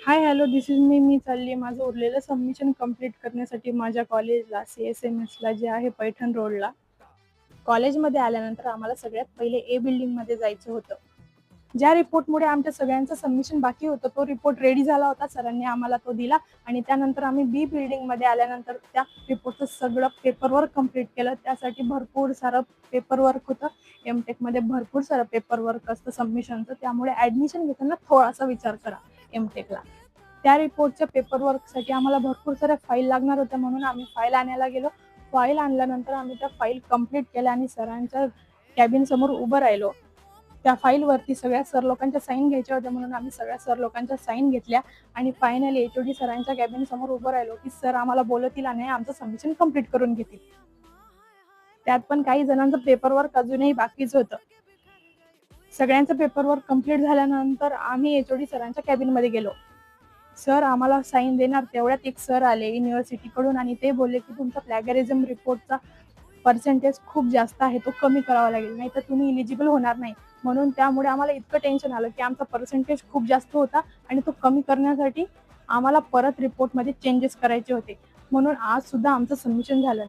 Hi hello this is me चालली माझं उरलेलं सबमिशन कंप्लीट करण्यासाठी माझ्या कॉलेजला CSMS ला जे आहे पैठण रोडला. कॉलेजमध्ये आल्यानंतर आम्हाला सगळ्यात पहिले ए बिल्डिंगमध्ये जायचं होतं. ज्या रिपोर्टमुळे आमच्या सगळ्यांचं सबमिशन बाकी होतं तो रिपोर्ट रेडी झाला होता. सरांनी आम्हाला तो दिला आणि त्यानंतर आम्ही बी बिल्डिंगमध्ये आल्यानंतर त्या रिपोर्टचं सगळं पेपरवर्क कंप्लीट केलं. त्यासाठी भरपूर सारं पेपरवर्क होतं. एमटेकमध्ये भरपूर सारं पेपरवर्क असतं सबमिशनचं, त्यामुळे ॲडमिशन घेताना थोडासा विचार करा एमटेकला. त्या रिपोर्टच्या पेपरवर्कसाठी आम्हाला भरपूर साऱ्या फाईल लागणार होत्या, म्हणून आम्ही फाईल आणायला गेलो. फाईल आणल्यानंतर आम्ही त्या फाईल कंप्लीट केल्या आणि सरांच्या कॅबिन समोर उभं राहिलो. त्या फाईलवरती सगळ्या सर लोकांच्या साईन घ्यायच्या होत्या, म्हणून आम्ही सगळ्या सर लोकांच्या साईन घेतल्या आणि फायनली HOD सरांच्या कॅबिन समोर उभं राहिलो की सर आम्हाला बोलतील आणि आमचं सबमिशन कंप्लीट करून घेतील. त्यात पण काही जणांचं पेपरवर्क अजूनही बाकीच होतं. सगळ्यांचं पेपरवर्क कंप्लीट झाल्यानंतर आम्ही HOD सरांच्या कॅबिनमध्ये गेलो. सर आम्हाला साईन देणार तेवढ्यात एक सर आले युनिव्हर्सिटीकडून आणि ते बोलले की तुमचा प्लॅगरिझम रिपोर्टचा पर्सेंटेज खूप जास्त आहे, तो कमी करावा लागेल, नाही तर तुम्ही इलिजिबल होणार नाही. म्हणून त्यामुळे आम्हाला इतकं टेन्शन आलं की आमचा पर्सेंटेज खूप जास्त होता आणि तो कमी करण्यासाठी आम्हाला परत रिपोर्टमध्ये चेंजेस करायचे होते. म्हणून आज सुद्धा आमचं सबमिशन झालं.